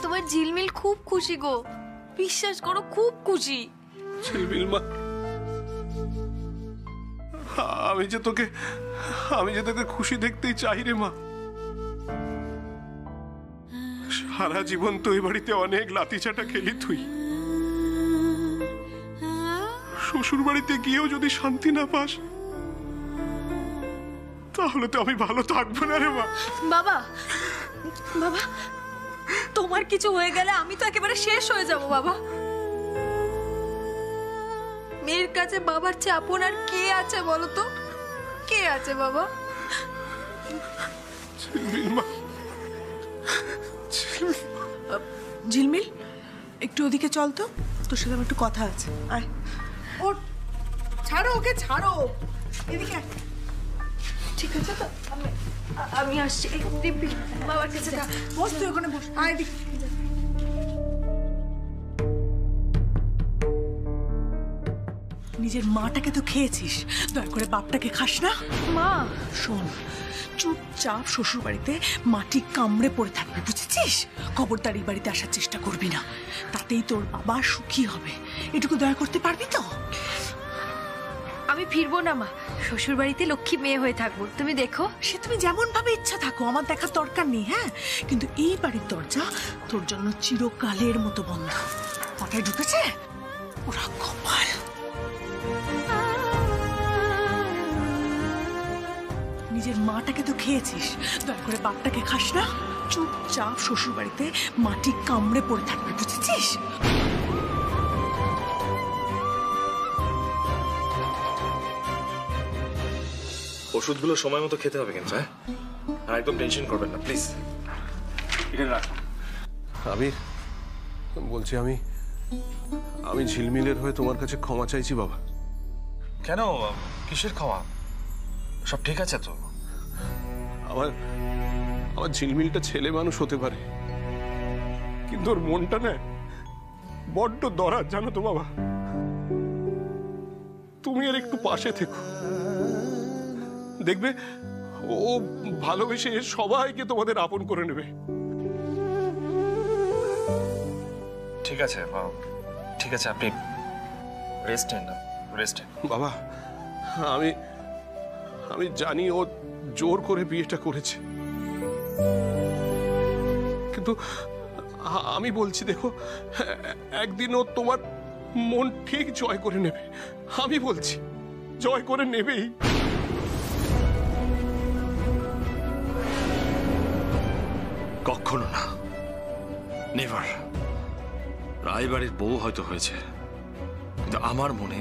তোমার ঝিলমিল খুব খুশি গো, বিশ্বাস করো খুব খুশি। ঝিলমিল মা, আমি যে তোকে খুশি দেখতেই চাই রে মা। সারা জীবন তো এই বাড়িতে অনেক লাতিচাটা খেলি তুই, শ্বশুর বাড়িতে গিয়েও যদি শান্তি না পাস তাহলে তো আমি ভালো থাকবো না রে মা। বাবা বাবা, তোমার কিছু হয়ে গেলে আমি তো একেবারে শেষ হয়ে যাব বাবা। মেয়ের কাছে বাবার চেয়ে আপন আর কে আছে বলো তো, কে আছে বাবা? ঝিলমিল, একটু ওদিকে চল তো, তোর সাথে আমার একটু কথা আছে। আয়, ওর ছাড়ো, ওকে ছাড়ো, এদিকে। ঠিক আছে তো, আমি আসছি। বাবার কাছে বস, তুই ওখানে বস। আয় এদিকে। নিজের মাটাকে তো খেয়েছিস, দয়া করে বাপটাকে খাস না। মা শোন, চুপচাপ শ্বশুর বাড়িতে মাটি কামড়ে পড়ে থাকবি, বুঝেছিস? খবরদার এই বাড়িতে আসার চেষ্টা করবি না, তাতেই তোর বাবা সুখী হবে। এটুকু দয়া করতে পারবি তো? আমি ফিরবো না মা, শ্বশুর বাড়িতে লক্ষ্মী মেয়ে হয়ে থাকবো, তুমি দেখো। সে তুমি যেমন ভাবে ইচ্ছা থাকো, আমার দেখার দরকার নেই। হ্যাঁ, কিন্তু এই বাড়ির দরজা তোর জন্য চিরকালের মতো বন্ধ। মাথায় ঢুকেছে? ওরা কপাল। নিজের মাটাকে তো খেয়েছিস, দয়া করে বাপটাকে খাস না। চুপচাপ শ্বশুর বাড়িতে মাটি কামড়ে পড়ে থাকবি, বুঝেছিস? ওষুধগুলো সময় মতো খেতে হবে কিন্তু, হ্যাঁ? আর একদম টেনশন করবেন না প্লিজ। এখানে রাখ। আমি বলছি, আমি ঝিলমিলের হয়ে তোমার কাছে ক্ষমা চাইছি বাবা। কেন, কিসের ক্ষমা? সব ঠিক আছে তো? আমার ঝিলমিলটা ছেলে মানুষ হতে পারে, কিন্তু ওর মনটা না বড্ড দরাজ, জানো তো বাবা। তুমি আর একটু পাশে থেকো, দেখবে ও ভালোবেসে সবাইকে তোমাদের আপন করে নেবে। ঠিক আছে ঠিক আছে, আপনি রেস্ট নেন না, রেস্ট নেন। বাবা, আমি জানি ও জোর করে বিয়েটা করেছে, কিন্তু আমি বলছি দেখো, একদিন ও তোমার মন ঠিক জয় করে নেবে। আমি বলছি জয় করে নেবেই। কখনো না, নেভার। রায়বাড়ির বউ হয়তো হয়েছে, কিন্তু আমার মনে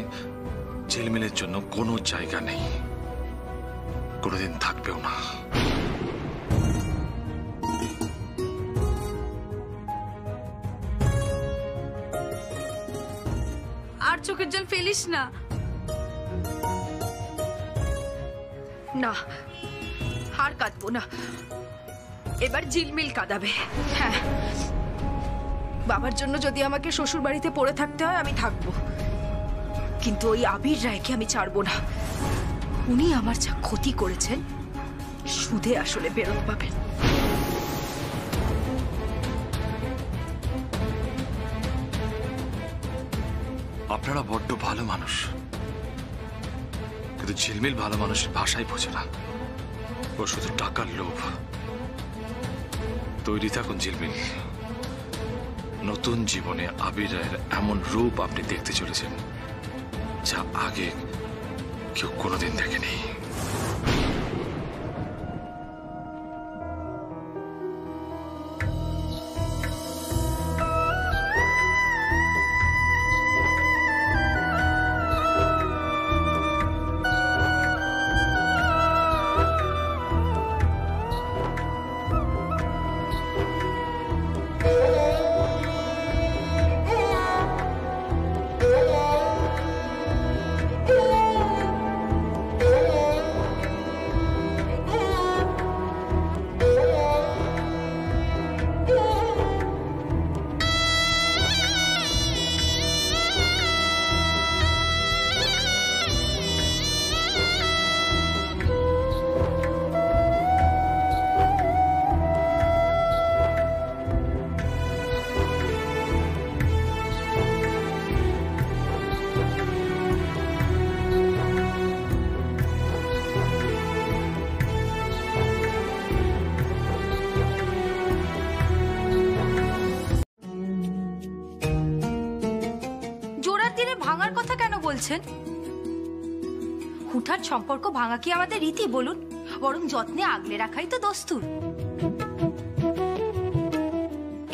ঝিলমিলের জন্য কোনো জায়গা নেই, কোনোদিন থাকবেও না। আর চোখের জল ফেলিস না। না, আর কাঁদবো না, এবার ঝিলমিল কাঁদাবে। হ্যাঁ, বাবার জন্য যদি আমাকে শ্বশুর বাড়িতে পড়ে থাকতে হয় আমি থাকবো, কিন্তু ওই আবির রায়কে আমি ছাড়বো না। উনি আমার যা ক্ষতি করেছেন সুদে আসলে বেরোতে পাবেন। আপনারা বড্ড ভালো মানুষ, কিন্তু ঝিলমিল ভালো মানুষের ভাষাই বোঝে না, ও শুধু টাকার লোভ। তৈরি থাকুন ঝিলমিল, নতুন জীবনে আবির রায়ের এমন রূপ আপনি দেখতে চলেছেন যা আগে কেউ কোনোদিন দেখেনি। বলছেন? হুটহাট সম্পর্ক ভাঙা কি আমাদের রীতি বলুন? বরং যত্নে আগলে রাখাই তো দস্তুর।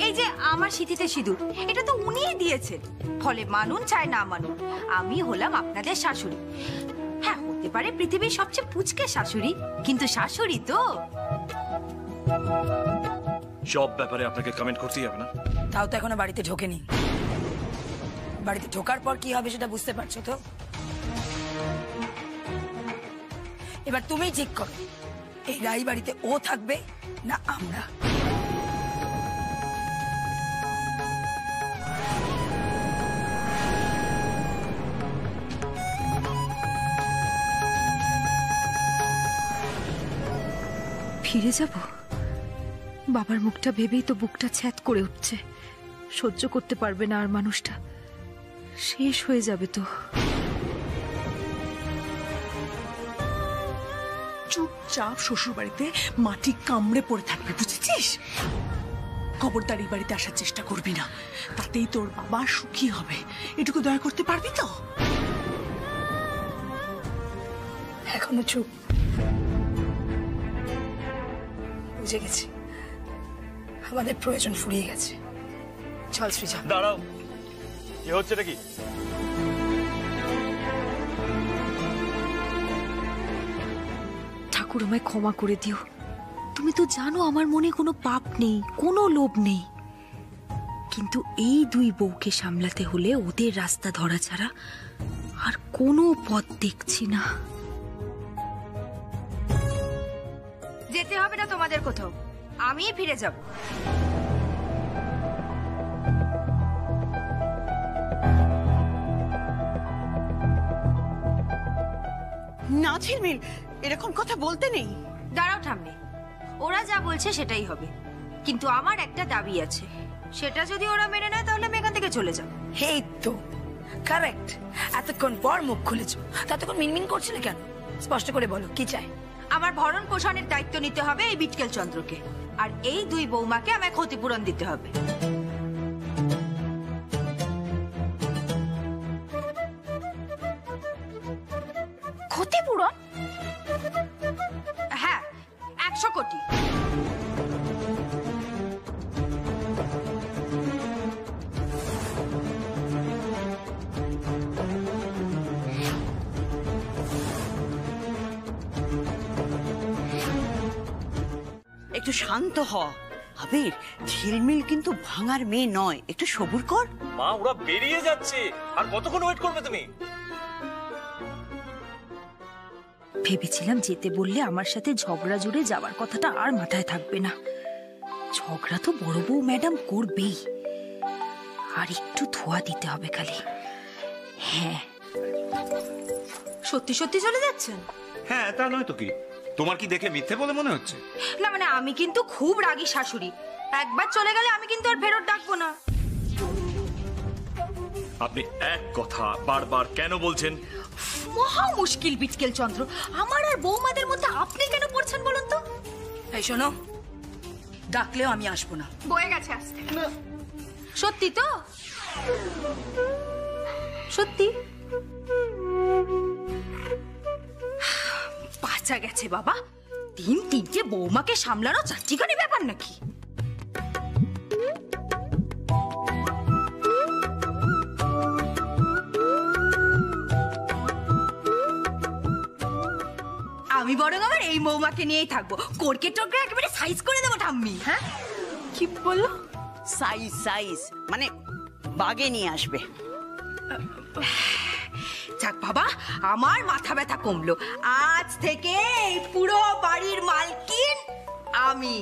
এই যে আমার সিঁথিতে সিঁদুর, এটা তো উনিই দিয়েছেন। ফলে মানুন চায় না মানুন, আমি হলাম আপনাদের শাশুড়ি। হ্যাঁ, হতে পারে পৃথিবীর সবচেয়ে পুচকে শাশুড়ি, কিন্তু শাশুড়ি তো। সব ব্যাপারে আপনাকে কমেন্ট করতেই হবে না? তাও তো এখনো বাড়িতে ঢোকেনি। বাড়িতে ঢোকার পর কি হবে সেটা বুঝতে পারছো তো? এবার তুমিই ঠিক করো, এই রাই বাড়িতে ও থাকবে না আমরা। ফিরে যাব? বাবার মুখটা ভেবেই তো বুকটা ছ্যাদ করে উঠছে। সহ্য করতে পারবে না আর মানুষটা, শেষ হয়ে যাবে তো। চুপচাপ শ্বশুর বাড়িতে মাটি কামড়ে পড়ে থাকবে, বুঝেছিস? খবরদার এই বাড়িতে আসার চেষ্টা করবি না, তাতেই তোর বাবা সুখী হবে। এটুকু দয়া করতে পারবি তো? এখনো চুপ? বুঝে গেছি, আমাদের প্রয়োজন ফুরিয়ে গেছে। চল সৃজা। দাঁড়াও, কি হচ্ছে নাকি? ঠাকুর আমায় ক্ষমা করে দিও। তুমি তো জানো আমার মনে কোনো পাপ নেই, কোনো লোভ নেই। কিন্তু এই দুই বউকে সামলাতে হলে ওদের রাস্তা ধরা ছাড়া আর কোনো পথ দেখছি না। যেতে হবে না তোমাদের কোথাও, আমিই ফিরে যাব। না ঝিলমিল, এরকম কথা বলতে নেই। দাঁড়াও ঠাম্মি, ওরা যা বলছে সেটাই হবে, কিন্তু আমার একটা দাবি আছে। সেটা যদি ওরা মেনে নেয় তাহলে আমি এখান থেকে চলে যাব। এই তো কারেক্ট। এতক্ষণ পর মুখ খুলেছো, ততক্ষণ মিনমিন করছিলে কেন? স্পষ্ট করে বলো কি চাই। আমার ভরণ পোষণের দায়িত্ব নিতে হবে এই বিটকেল চন্দ্রকে, আর এই দুই বৌমাকে আমায় ক্ষতিপূরণ দিতে হবে। ক্ষতিপূরণ? হ্যাঁ, 100 কোটি। একটু শান্ত হ আবির, ঝিলমিল কিন্তু ভাঙার মেয়ে নয়, একটু সবুর কর। মা, ওরা বেরিয়ে যাচ্ছে, আর কতক্ষণ ওয়েট করবে তুমি? ভেবেছিলাম যেতে বললে আমার সাথে ঝগড়া জুড়ে যাওয়ার কথাটা আর মাথায় থাকবে না। ঝগড়া তো বড় বউ ম্যাডাম করবেই, আর একটু ধোয়া দিতে হবে খালি। হ্যাঁ, সত্যি সত্যি চলে যাচ্ছেন? হ্যাঁ, তা নয় তো কি। তোমার কি দেখে মিথ্যে বলে মনে হচ্ছে? না মানে আমি কিন্তু খুব রাগী শাশুড়ি, একবার চলে গেলে আমি কিন্তু আর ফেরত ডাকবো না। আপনি এক কথা বারবার কেন বলছেন? মহা মুশকিল বিটকেল চন্দ্র, আমার আর বৌমাদের মধ্যে আপনি কেন পড়ছেন বলুন তো? এই শোনো, ডাকলেও আমি আসবো না। বয়ে গেছে আসতে। সত্যি তো? সত্যি? বাঁচা গেছে বাবা, 3-3টে বৌমাকে সামলানো চারটিখানি ব্যাপার নাকি? আমি বরং আমার এই বৌমাকে নিয়েই থাকবো, কোরকে টোকরে একেবারে সাইজ করে দেবো ঠাম্মি। হ্যাঁ, কি বললো? সাইজ সাইজ মানে বাগে নিয়ে আসবে। যাক বাবা, আমার মাথা ব্যথা কমলো। আজ থেকে এই পুরো বাড়ির মালকিন আমি।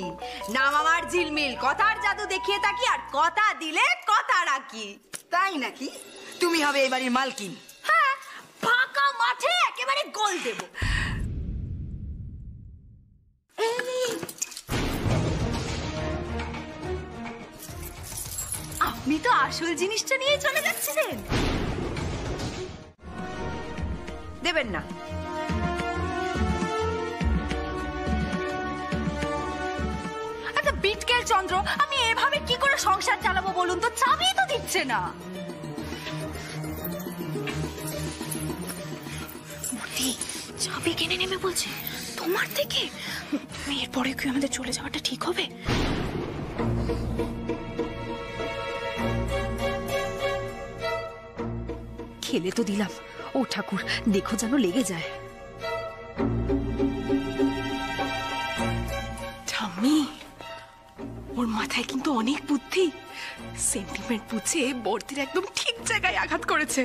নাম আমার ঝিলমিল, কথার জাদু দেখিয়ে থাকি আর কথা দিলে কথা রাখি। তাই নাকি? তুমি হবে এই বাড়ির মালকিন? হ্যাঁ, ফাঁকা মাঠে একেবারে গোল দেব। আপনি তো আসল জিনিসটা নিয়ে চলে যাচ্ছিলেন। দেবেন না? আচ্ছা বিটকেল চন্দ্র, আমি এভাবে কি করে সংসার চালাবো বলুন তো? চাবি তো দিচ্ছে না। চাবি কিনে নেবে বলছে তোমার থেকে। এরপরে কি আমাদের চলে যাওয়াটা ঠিক হবে? খেলে তো দিলাম, ও ঠাকুর দেখো যেন লেগে যায়। ঠাম্মি, ওর মাথায় কিন্তু অনেক বুদ্ধি। সেন্টিমেন্ট বুঝে বর্দির একদম ঠিক জায়গায় আঘাত করেছে।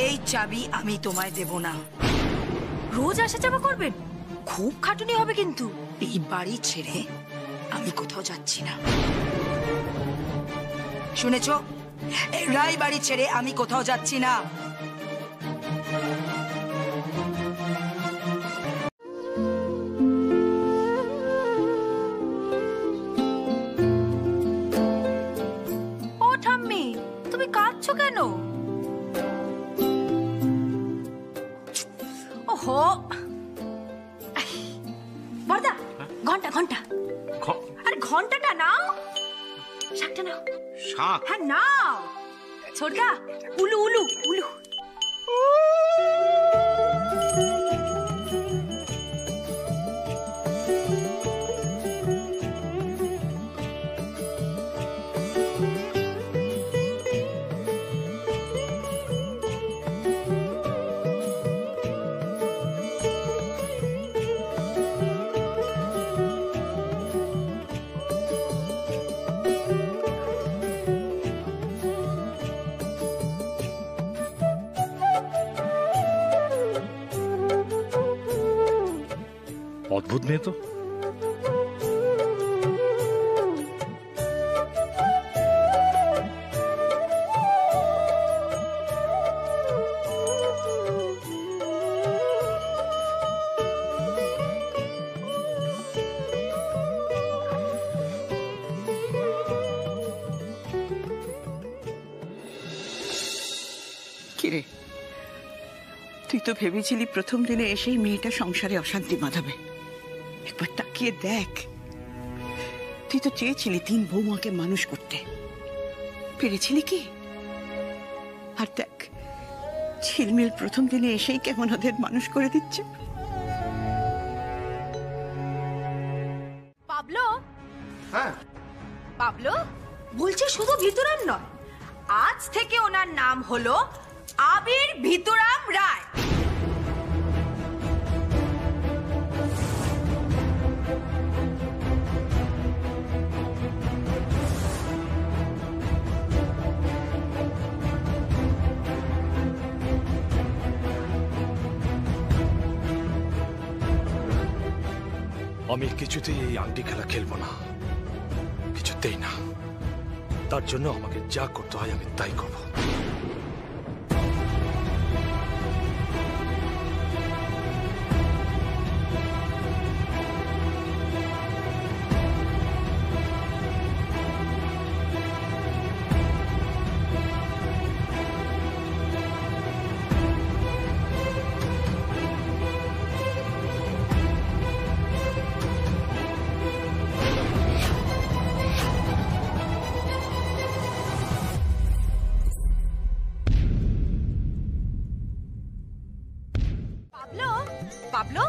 এই চাবি আমি তোমায় দেব না। রোজ আসা যাওয়া করবেন? খুব খাটুনি হবে কিন্তু। এই বাড়ি ছেড়ে আমি কোথাও যাচ্ছি না, শুনেছো? এই রাই বাড়ি ছেড়ে আমি কোথাও যাচ্ছি না। ও ঠাম্মি, তুমি কাঁদছো কেন? ওহো, বড়দা, ঘন্টা ঘন্টা। আরে ঘন্টাটা নাও, শাকটা নাও। শাক? হ্যাঁ নাও। ছোটদা, উলু উলু উলু। অদ্ভুত মেয়ে তো। কিরে, তুই তো ভেবেছিলি প্রথম দিনে এসেই মেয়েটা সংসারে অশান্তি বাঁধাবে। একবার তাকিয়ে দেখ, তুই তো চেয়েছিলি 3 বৌমাকে মানুষ করতে, পেরেছিলি কি? আর দেখ, ঝিলমিল প্রথম দিনে এসেই কেমন ওদের মানুষ করে দিচ্ছে। পাবলো, হ্যাঁ পাবলো বলছি শুধু ভিতুরাম নয়, আজ থেকে ওনার নাম হলো আবির ভিতুরাম রায়। আমি কিছুতেই এই আংটি খেলা খেলবো না, কিছুতেই না। তার জন্য আমাকে যা করতে হয় আমি তাই করব। পাবলো, পাবলো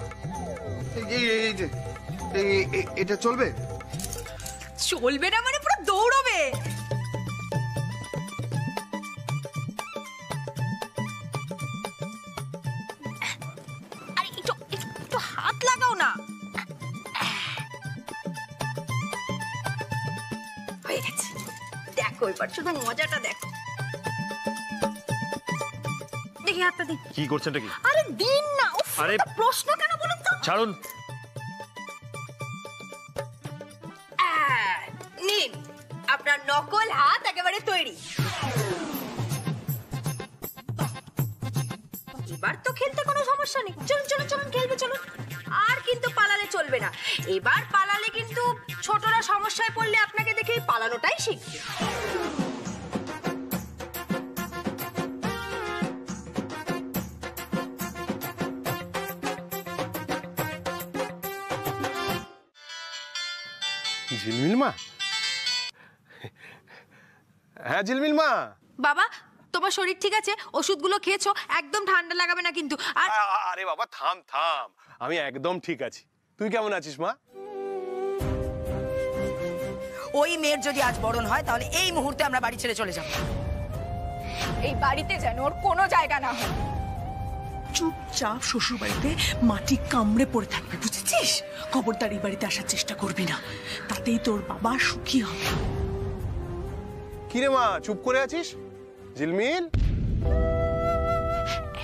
এটা চলবে? চলবে না মানে পুরো দৌড়বে। আরে একটু হাত লাগাও না। হয়ে গেছে, দেখো এবার শুধু মজাটা দেখো। দেখি হাতটা দিন। কি করছেন কি? আরে দিন না। আরে প্রশ্ন কেন বলুন তো? ছাড়ুন। নিন, আপনার নকল হাত একেবারে তৈরি। এবার তো খেলতে কোনো সমস্যা নেই। চলুন চলুন চলুন, খেলবে চলুন। আর কিন্তু পালালে চলবে না। এবার পালালে কিন্তু ছোটরা সমস্যায় পড়লে আপনাকে দেখে পালানোটাই শিখবে। ঝিলমিল মা, হ্যাঁ ঝিলমিল মা। বাবা, তোমার শরীর ঠিক আছে? ওষুধগুলো খেয়েছো? একদম ঠান্ডা লাগাবে না কিন্তু। আর আরে বাবা থাম থাম, আমি একদম ঠিক আছি। তুই কেমন আছিস মা? ওই মেয়ের যদি আজ বরণ হয় তাহলে এই মুহূর্তে আমরা বাড়ি ছেড়ে চলে যাব। এই বাড়িতে যেন ওর কোনো জায়গা না হয়। চুপচাপ শ্বশুর বাড়িতে মাটি কামড়ে পড়ে থাকবে, বুঝেছিস? খবরদার এই বাড়িতে আসার চেষ্টা করবি না, তাতেই তোর বাবা সুখী হবে। কিরে মা চুপ করে আছিস? ঝিলমিল,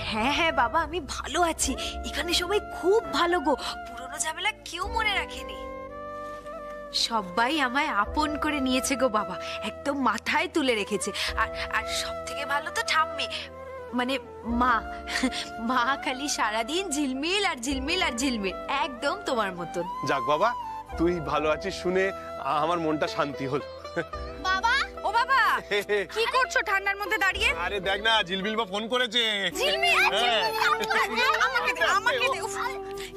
হ্যাঁ হ্যাঁ বাবা, আমি ভালো আছি। এখানে সবাই খুব ভালো গো, পুরনো ঝামেলা কেউ মনে রাখেনি। সবাই আমায় আপন করে নিয়েছে গো বাবা, একদম মাথায় তুলে রেখেছে। আর আর সব থেকে ভালো তো ঠাম্মি, মানে মা। মা খালি সারাদিন ঝিলমিল আর ঝিলমিল আর ঝিলমিল, একদম তোমার মতন। যাক বাবা, তুই ভালো আছিস শুনে আমার মনটা শান্তি হলো। বাবা, ও বাবা, কি করছো ঠান্ডার মধ্যে দাঁড়িয়ে? আরে দেখ না, ঝিলমিল বা ফোন করেছে। ঝিলমিল, আমাকে দে।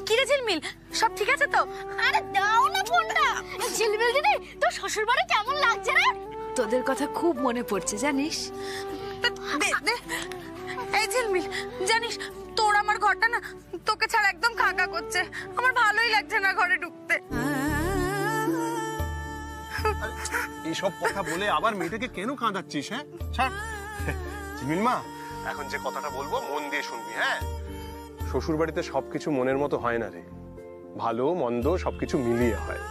কি রে ঝিলমিল, সব ঠিক আছে তো? আরে দাও না ফোনটা। ঝিলমিল দিদি, তোর শ্বশুর বাড়ি কেমন লাগছে রে? তোদের কথা খুব মনে পড়ছে জানিস। এই ঝিলমিল, জানিস তোর আমার ঘরটা না তোকে ছাড়া একদম ফাঁকা করছে। আমার ভালোই লাগছে না ঘরে ঢুকতে। এইসব কথা বলে আবার মেয়েটাকে কেন কাঁদাচ্ছিস? হ্যাঁ ছাড়। ঝিলমিল মা, এখন যে কথাটা বলবো মন দিয়ে শুনবি। হ্যাঁ, শ্বশুর বাড়িতে সবকিছু মনের মতো হয় না রে, ভালো মন্দ সবকিছু মিলিয়ে হয়।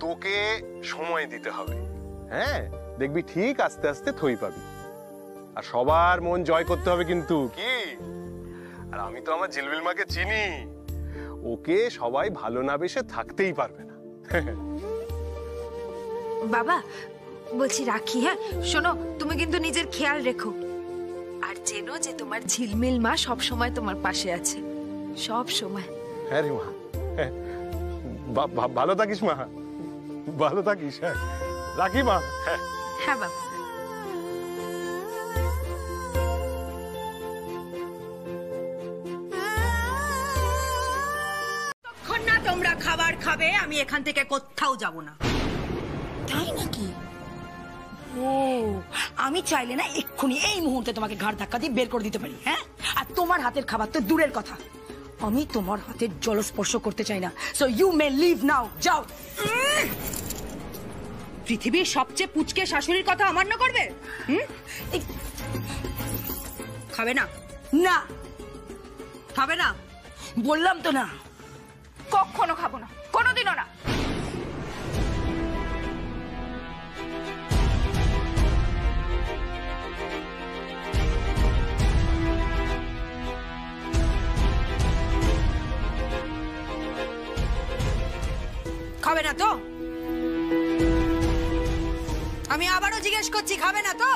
তোকে সময় দিতে হবে। হ্যাঁ, দেখবি ঠিক আস্তে আস্তে থই পাবি। আর সবার মন জয় করতে হবে কিন্তু, কি? আর আমি তো আমার ঝিলমিল মাকে চিনি, ওকে সবাই ভালো না বেসে থাকতেই পারবে না। বাবা বলছি রাখি। হ্যাঁ শোনো, তুমি কিন্তু নিজের খেয়াল রেখো। আর জেনো যে তোমার ঝিলমিল মা সব সময় তোমার পাশে আছে, সব সময়। হ্যাঁ রে মা, ভালো থাকিস মা, ভালো থাকিস। হ্যাঁ রাখি মা। হ্যাঁ বাবা। তখন না তোমরা খাবার খাবে, আমি এখান থেকে কোথাও যাব না। তাই নাকি? ও, আমি চাইলে না এক্ষুনি এই মুহূর্তে তোমাকে ঘাড় ধাক্কা দিয়ে বের করে দিতে পারি। হ্যাঁ, আর তোমার হাতের খাবার তো দূরের কথা, আমি তোমার হাতের জলস্পর্শ করতে চাই না। সো ইউ মে লিভ নাও, যাও। পৃথিবীর সবচেয়ে পুচকে শাশুড়ির কথা অমান্য করবে? খাবে না? না, খাবে না? বললাম তো না। কখনো খাবো না, কোনোদিনও না। খাবে না তো? আমি আবারও জিজ্ঞেস করছি, খাবে না তো?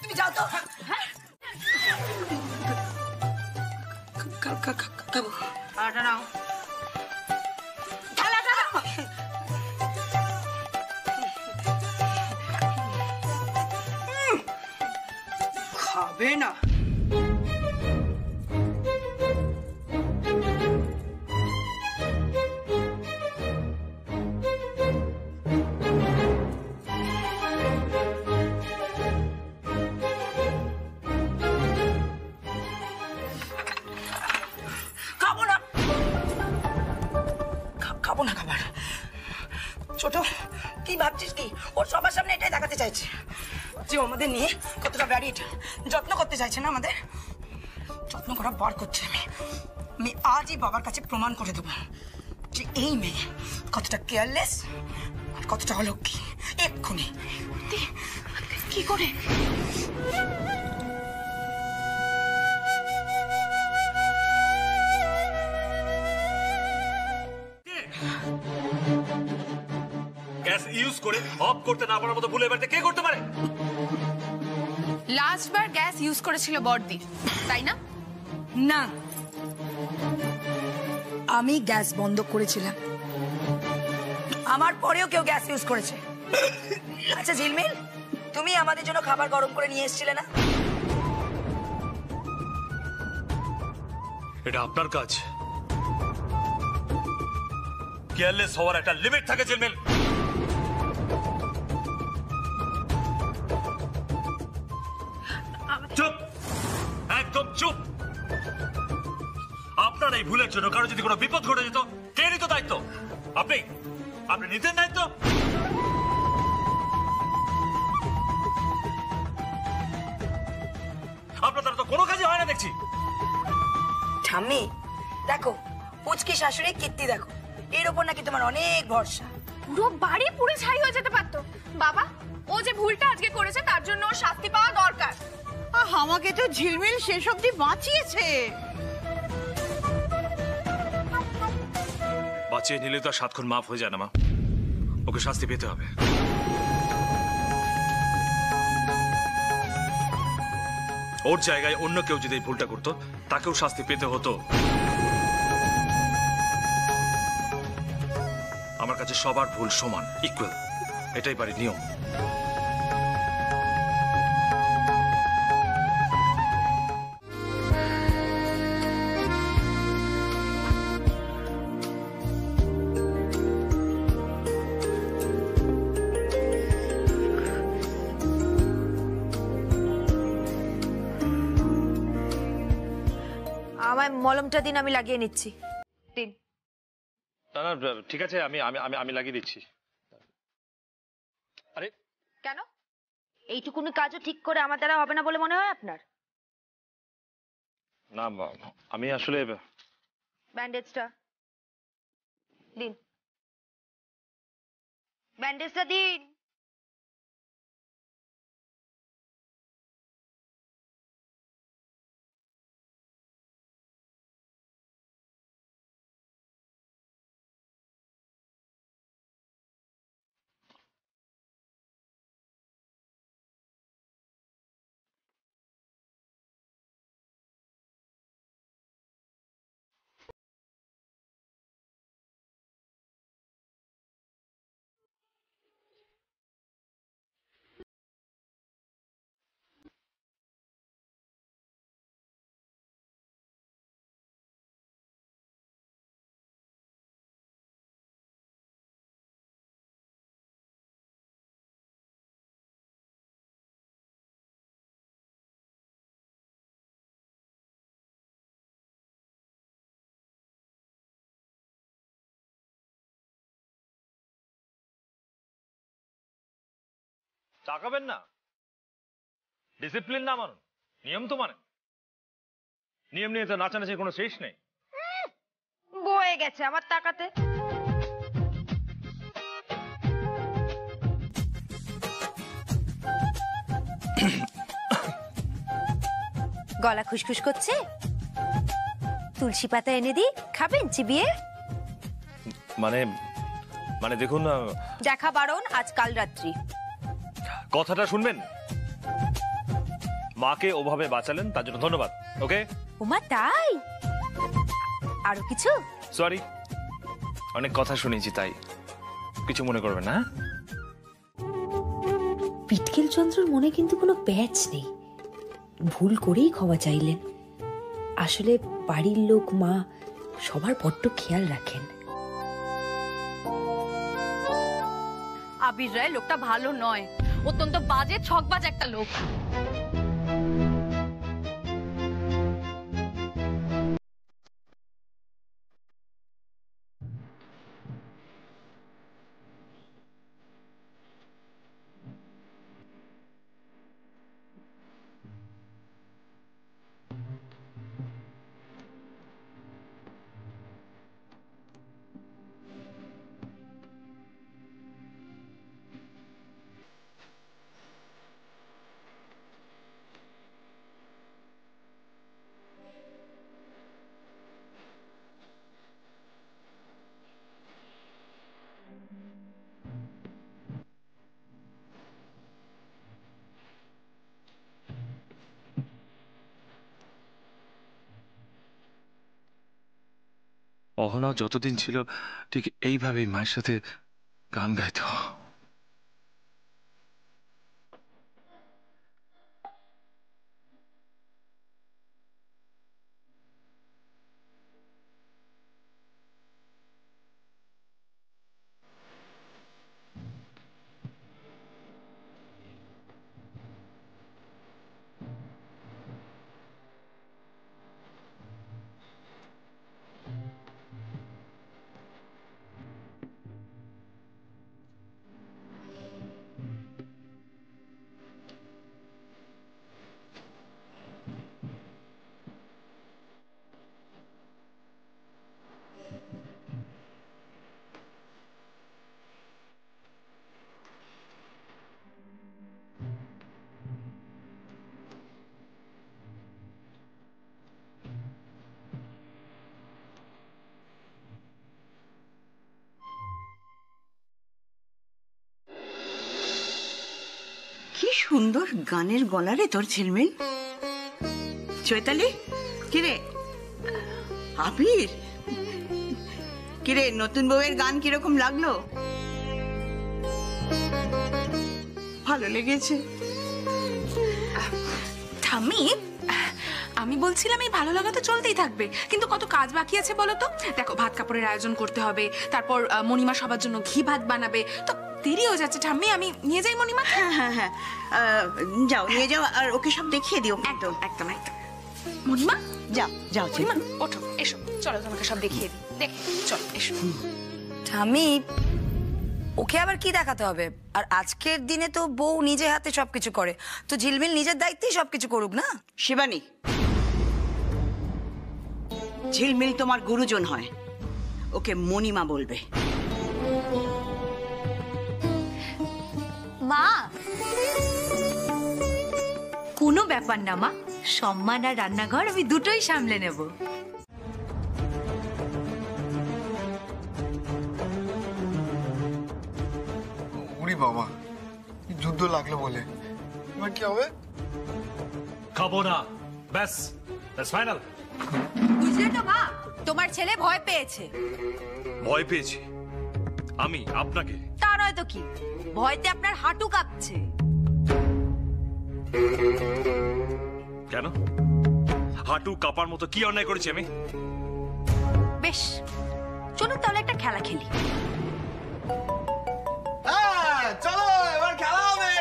তুমি যাও তো। খাবো। খাওয়াটা নাও। খাবে না? খাবো না, খাবো না খাবার। ছোট, কি ভাবছিস কি? ওর সবার সামনে এটাই দেখাতে চাইছে যে ও আমাদের নিয়ে কতটা ব্যারিড, যত্ন করতে চাইছে না আমাদের। যত্ন করা বার করছে। আমি আজই বাবার কাছে প্রমাণ করে দেবো যে এই মেয়ে কতটা কেয়ারলেস আর কতটা অলক্ষী। এক্ষুনি। কি করে? গ্যাস ইউজ করে অফ করতে না পারার মতো ভুল এবারে কে করতে পারে? লাস্ট বার গ্যাস ইউজ করেছিল বড়দি, তাই না? না, আমি গ্যাস বন্ধ করেছিলাম, আমার পরেও কেউ গ্যাস ইউজ করেছে। আচ্ছা ঝিলমিল, তুমি আমাদের জন্য খাবার গরম করে নিয়ে এসেছিলে না? এটা আপনার কাজ। কেয়ারলেস হওয়ার একটা লিমিট থাকে ঝিলমিল। চুপ, একদম চুপ। আপনার এই ভুলের জন্য কারো যদি কোনো বিপদ ঘটে যেত, কে নিত দায়িত্ব? আপনি আপনি নিতেন দায়িত্ব? আপনার দ্বারা তো কোনো কাজই হয় না দেখছি। ঠাম্মি দেখো, পুচকি শাশুড়ি কীর্তি দেখো, এর ওপর নাকি তোমার অনেক ভরসা। পুরো বাড়ি পুড়ে ছাই হয়ে যেতে পারতো। বাবা, ও যে ভুলটা আজকে করেছে তার জন্য ওর শাস্তি পাওয়া দরকার। আমাকে তো ঝিলমিল শেষ অব্দি বাঁচিয়েছে। বাঁচিয়ে নিলে তো আর 7 খুন মাফ হয়ে যায় না মা। ওকে শাস্তি পেতে হবে। ওর জায়গায় অন্য কেউ যদি এই ভুলটা করতো, তাকেও শাস্তি পেতে হতো। আমার কাছে সবার ভুল সমান, ইকুয়াল। এটাই বাড়ির নিয়ম। আমায় মলমটা দিন, আমি লাগিয়ে নিচ্ছি। দিন। না না, ঠিক আছে, আমি আমি আমি আমি লাগিয়ে দিচ্ছি। আরে কেন? এইটুকুনি কাজও ঠিক করে আমার দ্বারা হবে না বলে মনে হয় আপনার? না, আমি আসলে ব্যান্ডেজটা দিন, ব্যান্ডেজটা দিন। তাকাবেন না? ডিসিপ্লিন না মানুন, নিয়ম তো মানে। নিয়ম নিয়ে তো নাচানাচির কোনো শেষ নেই। বয়ে গেছে আমার তাকাতে। গলা খুশখুশ করছে, তুলসী পাতা এনে দি, খাবেন চিবিয়ে? মানে মানে দেখুন, দেখা বারণ, আজ কাল রাত্রি। কথাটা শুনবেন। মাকে ওভাবে বাঁচালেন তার জন্য ধন্যবাদ। ওকে? উমা তাই? আরো কিছু? সরি, অনেক কথা শুনেছি, তাই কিছু মনে করবেন না। পিটকেল চন্দ্রর মনে কিন্তু কোনো প্যাচ নেই, ভুল করেই ক্ষমা চাইলেন। আসলে বাড়ির লোক, মা সবার বড্ড খেয়াল রাখেন। আবির রায় লোকটা ভালো নয়, অত্যন্ত বাজে ছকবাজ একটা লোক। অহনা যতদিন ছিল ঠিক এইভাবেই মায়ের সাথে গান গাইতো। সুন্দর গানের গলা রে তোর ঝিলমিল। চৈতালি, কিরে? আবির, কিরে নতুন বউয়ের গান কিরকম লাগলো? ভালো লেগেছে? ঠাম্মি, আমি বলছিলাম এই ভালো লাগা তো চলতেই থাকবে, কিন্তু কত কাজ বাকি আছে বলো তো। দেখো, ভাত কাপড়ের আয়োজন করতে হবে, তারপর মণিমা সবার জন্য ঘি ভাত বানাবে, তো দেরি হয়ে যাচ্ছে ঠাম্মি। আমি নিয়ে যাই মণিমা? হ্যাঁ হ্যাঁ হ্যাঁ, যাও নিয়ে যাও, আর ওকে সব দেখিয়ে দিও। একদম একদম একদম। মণিমা, যাও যাও মণিমা ওঠো, এসো, চলো তোমাকে সব দেখিয়ে দিই। দেখে চলো, এসো। ঠামি, ওকে আবার কি দেখাতে হবে? আর আজকের দিনে তো বউ নিজে হাতে সবকিছু করে, তো ঝিলমিল নিজের দায়িত্বেই সবকিছু করুক না। শিবানী, ঝিলমিল তোমার গুরুজন হয়, ওকে মণিমা বলবে। মা, কোনো ব্যাপার না মা, সম্মান আর রান্নাঘর আমি দুটোই সামলে নেব। ওরে বাবা, যুদ্ধ লাগলো বলে এবার কি হবে? খাবো না, ব্যাস ব্যাস ফাইনাল। বুঝলে তো মা, তোমার ছেলে ভয় পেয়েছে। ভয় পেয়েছি আমি আপনাকে? তা নয় তো কি, ভয়তে আপনার হাঁটু কাঁপছে। কেন? হাঁটু কাঁপার মতো কি অন্যায় করেছি আমি? বেশ, চলুন তাহলে একটা খেলা খেলি। চলো এবার খেলা হবে,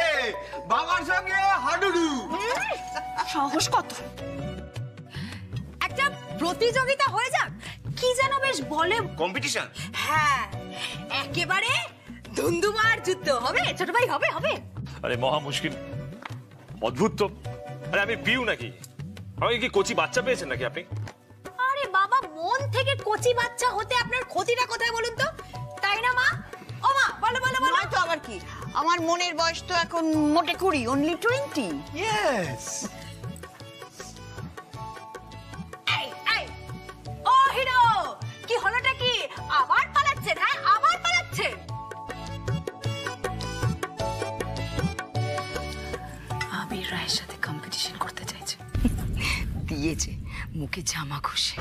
বাবার সঙ্গে হাডুডু। সাহস কত! একটা প্রতিযোগিতা হয়ে যাক, কি যেন বেশ বলে। কম্পিটিশন? হ্যাঁ, একেবারে ধুন্ধুমার যুদ্ধ হবে ছোট ভাই, হবে হবে। আরে মহা মুশকিল, অদ্ভুত তো। আরে আমি পিউ নাকি? আমাকে কি কচি বাচ্চা পেয়েছেন নাকি আপনি? আরে বাবা, মন থেকে কচি বাচ্চা হতে আপনার ক্ষতিটা কোথায় বলুন তো, তাই না মা? ও মা, বলো বলো বলো। তো আবার কি, আমার মনের বয়স তো এখন মোটে 20, only 20। ইয়েস। এই এই, ও হিরো, কি হলোটা কি? আবার পালাচ্ছেন? হ্যাঁ, আবার পালাচ্ছেন? আবির রায়ের সাথে কম্পিটিশন করতে চাইছে। দিয়েছে মুখে জামা ঘষে।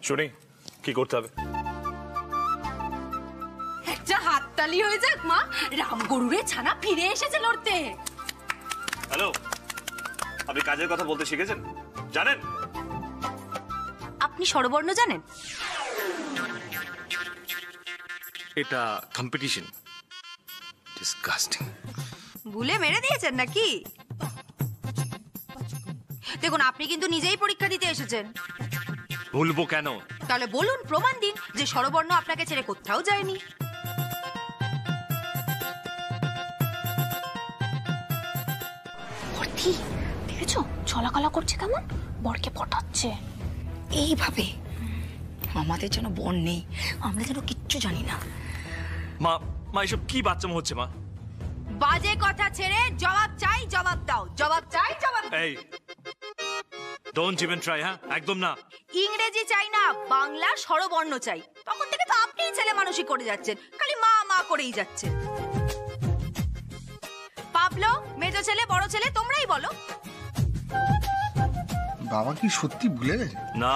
শুনি কি করতে হবে? একটা হাততালি হয়ে যাক মা, রাম গরুরে ছানা ফিরে এসেছে লড়তে। হ্যালো, আপনি কাজের কথা বলতে শিখেছেন? জানেন আপনি স্বরবর্ণ জানেন? এটা কম্পিটিশন। ডিসগাস্টিং। ভুলে মেরে দিয়েছেন নাকি? দেখুন, আপনি কিন্তু নিজেই পরীক্ষা দিতে এসেছেন। ভুলবো কেন? তাহলে বলুন, প্রমাণ দিন যে স্বরবর্ণ আপনাকে ছেড়ে কোথাও যায়নি। অর্থি, দেখেছো চলাকলা করছে কেমন? বরকে পটাচ্ছে এইভাবে। আমাদের যেন বর নেই, আমরা যেন কিচ্ছু জানি না। মা, মা এসব কি বাচ্চামো হচ্ছে মা? বাজে কথা ছেড়ে জবাব চাই, জবাব দাও। জবাব চাই, জবাব। এই, ডোন্ট ইভেন ট্রাই। হ্যাঁ, একদম না। ইংরেজি চাই না, বাংলা স্বরবর্ণ চাই। তখন থেকে তো আপনিই ছেলে মানুষই করে যাচ্ছেন, খালি মা মা করেই যাচ্ছেন। পাবলো, মেজো ছেলে, বড় ছেলে, তোমরাই বলো। বাবা কি সত্যি ভুলে গেছে? না,